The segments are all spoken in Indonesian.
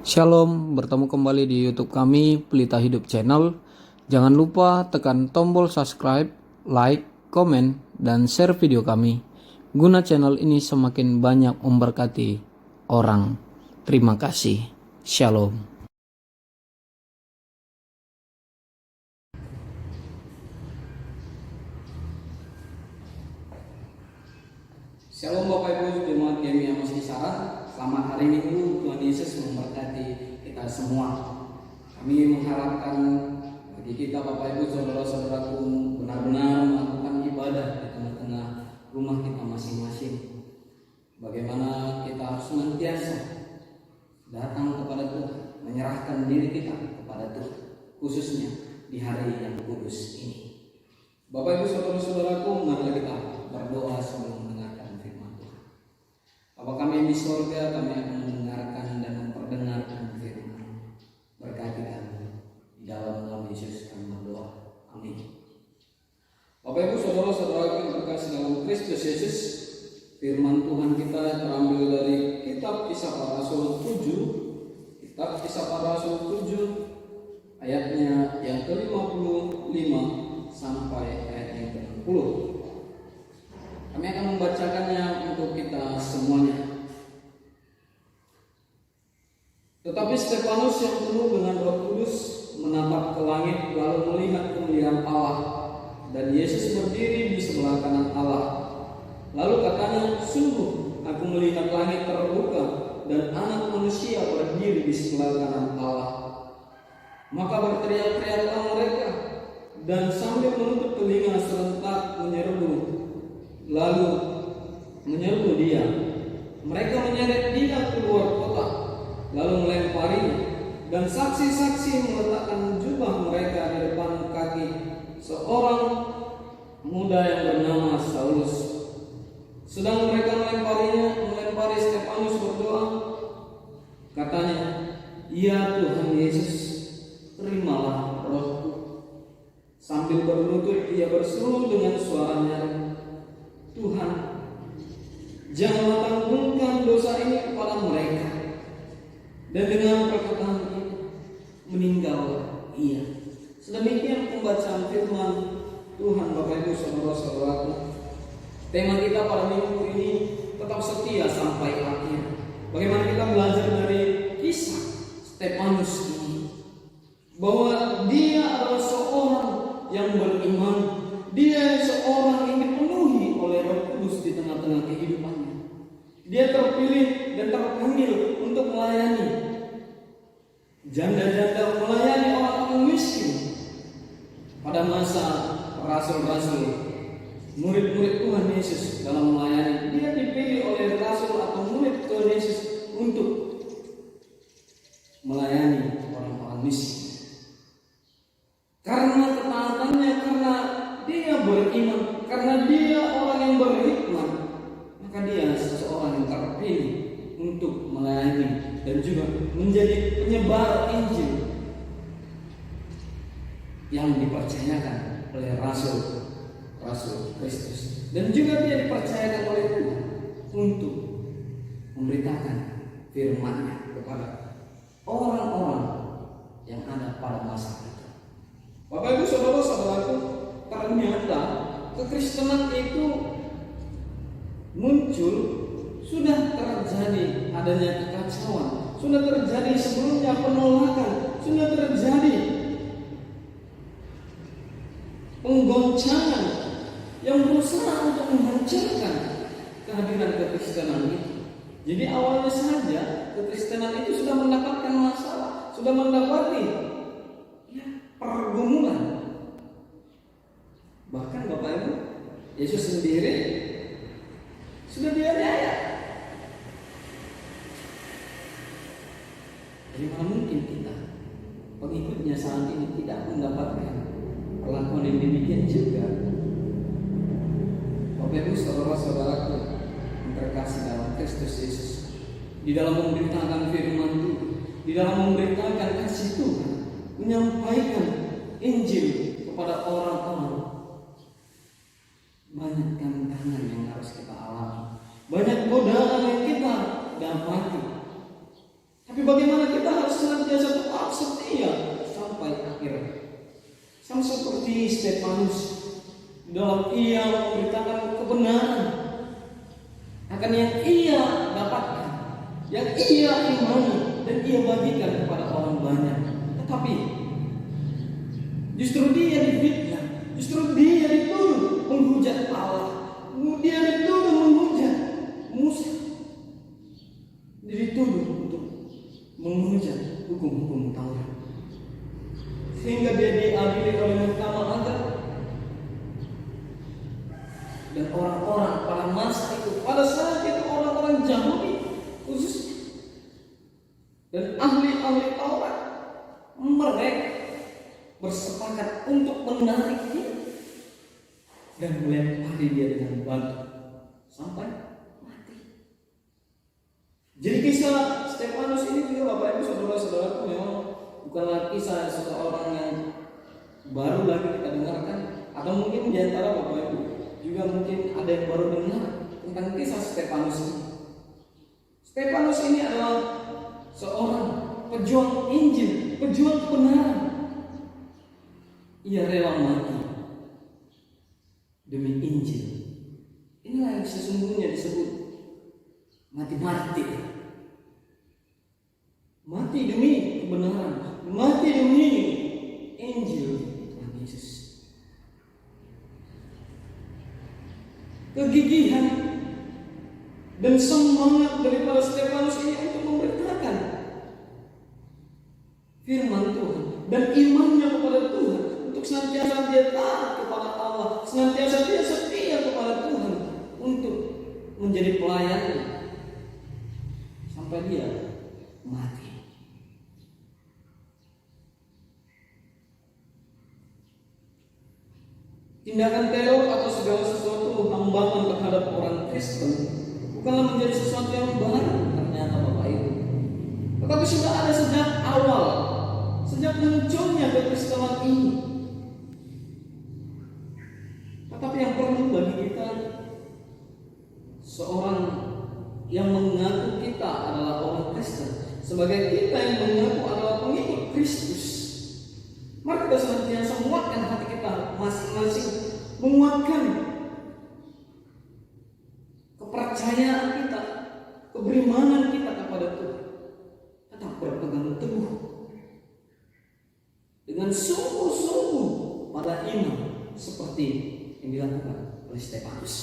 Shalom, bertemu kembali di YouTube kami, Pelita Hidup Channel. Jangan lupa tekan tombol subscribe, like, komen, dan share video kami, guna channel ini semakin banyak memberkati orang. Terima kasih. Shalom. Shalom Bapak Ibu jemaat GMI Amos Kisaran. Selamat hari Minggu, Tuhan Yesus memberkati kita semua. Kami mengharapkan bagi kita Bapak Ibu, saudara-saudaraku, benar-benar melakukan ibadah di tengah-tengah rumah kita masing-masing. Bagaimana kita harus senantiasa datang kepada Tuhan, menyerahkan diri kita kepada Tuhan, khususnya di hari yang kudus ini. Bapak Ibu, saudara-saudaraku, marilah kita berdoa sebelum mendengarkan firman Tuhan. Bapa kami di surga, kami akan mendengarkan dan memperdengarkan firman. Berkati kami, di dalam nama Yesus kami berdoa. Amin. Bapak Ibu, saudara-saudaraku yang terkasih dalam Kristus Yesus, firman Tuhan kita terambil dari kitab Kisah Para Rasul 7. Kitab Kisah Para Rasul 7 ayatnya yang ke-55 sampai ayat yang ke-60. Kami akan membacakannya untuk kita semuanya. Tetapi Stefanus yang penuh dengan Roh Kudus menatap ke langit lalu melihat kemuliaan Allah, dan Yesus berdiri di sebelah kanan Allah. Lalu katanya, sungguh aku melihat langit terbuka dan Anak Manusia berdiri di sebelah kanan Allah. Maka berteriak-teriaklah mereka, dan sambil menutup telinga serentak lalu menyerbu dia. Mereka menyeret dia keluar kota, lalu melemparinya, dan saksi-saksi meletakkan jubah mereka di depan kaki seorang muda yang bernama Saulus. Sedang mereka melempari Stefanus berdoa, katanya, ya Tuhan Yesus, terimalah rohku. Sambil berlutut ia berseru dengan suara nyaring, Tuhan, janganlah tanggungkan dosa ini kepada mereka. Dan dengan perkataan itu meninggallah ia. Sedemikian pembacaan firman Tuhan. Bapak Ibu, saudara-saudaraku, tema kita pada minggu ini tetap setia sampai akhir. Bagaimana kita belajar dari kisah Stefanus ini, bahwa dia adalah seorang yang beriman. Dia seorang yang dipenuhi oleh Roh Kudus di tengah-tengah kehidupannya. Dia terpilih dan terpanggil untuk melayani janda-janda, melayani orang-orang miskin. Pada masa rasul-rasul, murid-murid Tuhan Yesus dalam melayani, dia dipilih oleh rasul atau murid Tuhan Yesus untuk melayani orang-orang miskin. Karena ketaatannya, karena dia beriman, karena dia orang yang berhikmat, maka dia seseorang yang terpilih untuk melayani dan juga menjadi penyebar Injil yang dipercayakan oleh Rasul Kristus. Dan juga dia dipercayakan oleh Tuhan untuk memberitakan firman-Nya kepada orang-orang yang ada pada masa itu. Bapak Ibu, saudara-saudaraku, ternyata kekristenan itu muncul, sudah terjadi adanya kekacauan, sudah terjadi sebelumnya penolakan, sudah terjadi penggoncangan yang berusaha untuk menghancurkan kehadiran kekristenan itu. Jadi awalnya saja kekristenan itu sudah mendapatkan masalah, sudah mendapati pergumulan. Bahkan Bapak Ibu, Yesus sendiri sudah dianiaya. Jadi mana mungkin kita pengikutnya saat ini tidak mendapatkan perlakuan yang demikian juga. Bapak Ibu, saudara-saudaraku yang terkasih dalam Kristus Yesus, di dalam memberitakan firman Tuhan, di dalam memberitakan kasih Tuhan, menyampaikan Injil kepada orang-orang, banyak tantangan yang harus kita alami, banyak godaan yang kita dapati. Tapi bagaimana kita seperti Stefanus dalam ia memberitakan kebenaran akan yang ia dapatkan, yang ia imani dan ia bagikan kepada orang banyak. Tetapi justru dia difitnah, justru dia dituduh menghujat Allah, dia dituduh menghujat Musa, dia dituduh untuk menghujat hukum-hukum Taurat, sehingga dia diadili oleh mahkamah agung. Dan orang-orang pada masa itu, pada saat itu orang-orang Yahudi khususnya dan ahli-ahli Taurat, mereka bersepakat untuk menarik dia dan melempari dia dengan batu sampai mati. Jadi kisah Stefanus ini juga Bapak Ibu saudara-saudaraku memang bukanlah kisah seseorang yang baru lagi kita dengarkan, atau mungkin di antara Bapak Ibu juga mungkin ada yang baru dengar tentang kisah Stefanus ini. Stefanus ini adalah seorang pejuang Injil, pejuang kebenaran. Ia rela mati demi Injil. Inilah yang sesungguhnya disebut mati martir. Mati demi kebenaran, mati demi Injil Tuhan Yesus. Kegigihan dan semangat daripada Stefanus ini untuk memberitakan firman Tuhan dan imannya kepada Tuhan, untuk senantiasa dia taat kepada Allah, senantiasa dia setia kepada Tuhan untuk menjadi pelayan sampai dia mati. Tindakan teror atau segala sesuatu hambatan terhadap orang Kristen bukanlah menjadi sesuatu yang baru ternyata Bapak Ibu, tetapi sudah ada sejak awal, sejak munculnya kekristenan ini. Tetapi yang perlu bagi kita, seorang yang mengaku kita adalah orang Kristen, sebagai kita yang mengaku adalah pengikut Kristus, mari kita senantiasa menguatkan hati kita masing-masing, menguatkan kepercayaan kita, keberimanan kita kepada Tuhan, tetap berpegang teguh dengan sungguh-sungguh pada iman seperti yang dilakukan oleh Stefanus,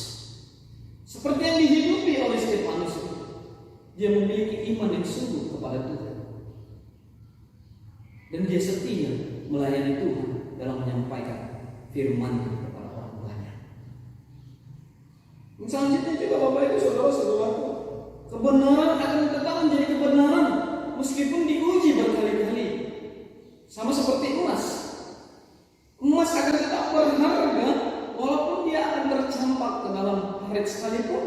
seperti yang dihidupi oleh Stefanus. Dia memiliki iman yang sungguh kepada Tuhan dan dia setia melayani Tuhan dalam menyampaikan firman kepada orang banyak. Selanjutnya juga Bapak Ibu saudara-saudaraku, kebenaran akan tetap menjadi kebenaran meskipun diuji berkali-kali. Sama seperti emas. Emas akan tetap berharga walaupun dia akan tercampak ke dalam parit sekalipun.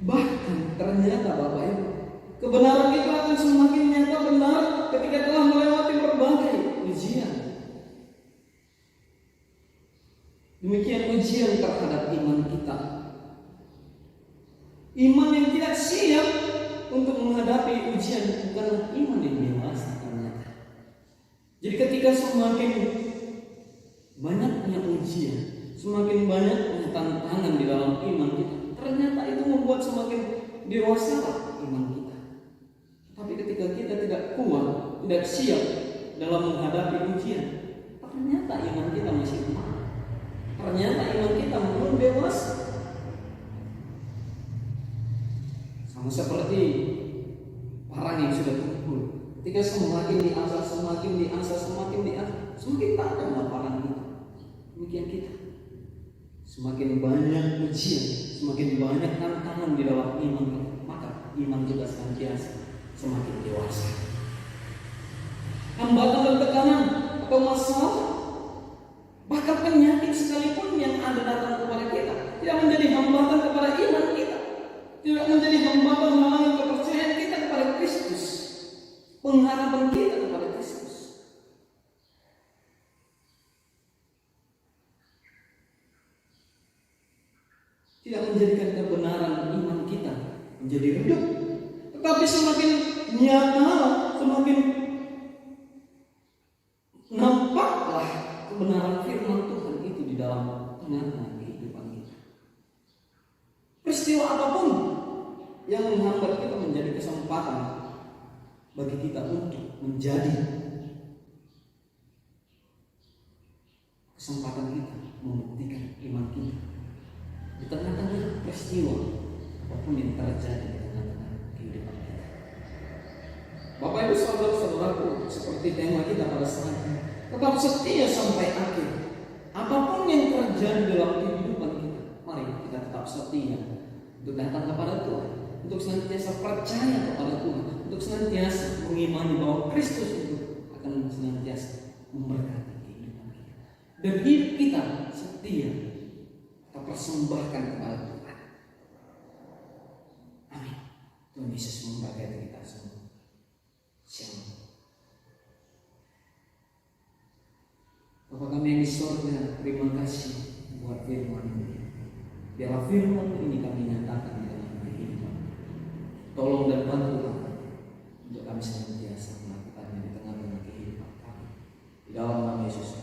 Bahkan ternyata Bapak Ibu, kebenaran itu akan semakin nyata benar ketika telah melewati berbagai ujian. Demikian ujian terhadap iman kita. Iman yang tidak siap untuk menghadapi ujian bukanlah iman yang dewasa ternyata. Jadi ketika semakin banyaknya ujian, semakin banyaknya tantangan di dalam iman kita, ternyata itu membuat semakin dewasa iman kita. Tapi ketika kita tidak kuat, tidak siap dalam menghadapi ujian, ternyata iman kita masih lemah. Ternyata iman kita belum dewasa. Sama seperti parang yang sudah tumpul. Ketika semakin diasah, semakin tajamlah parang itu. Demikian kita. Semakin banyak ujian, semakin banyak tantangan di dalam iman kita, maka iman kita senantiasa semakin dewasa. Hambatan dan tekanan atau masalah, bahkan penyakit sekalipun yang ada datang kepada kita, tidak menjadi hambatan kepada iman kita, tidak menjadi hambatan melawan kepercayaan kita kepada Kristus, pengharapan kita kepada Kristus. Tidak menjadikan kebenaran iman kita menjadi redup, tetapi semakin nyata, semakin kesempatan bagi kita untuk menjadi kesempatan kita membuktikan iman kita di tengah-tengah peristiwa apapun yang terjadi di tengah-tengah kehidupan kita. Bapak Ibu saudara-saudaraku, seperti tema kita pada saat ini, tetap setia sampai akhir. Apapun yang terjadi dalam kehidupan kita, mari kita tetap setia untuk datang kepada Tuhan, untuk senantiasa percaya kepada Tuhan, untuk senantiasa mengimani bahwa Kristus itu akan senantiasa memberkati kehidupan kita. Dan hidup kita setia kita persembahkan kepada Tuhan. Amin. Tuhan Yesus memberkati kita semua. Shalom. Bapa kami yang di surga, terima kasih buat firman ini. Biarlah firman ini kami nyatakan di dalam kehidupan. Tolong dan bantu kami untuk kami senantiasa melakukannya di tengah-tengah kehidupan kami. Di dalam nama Yesus.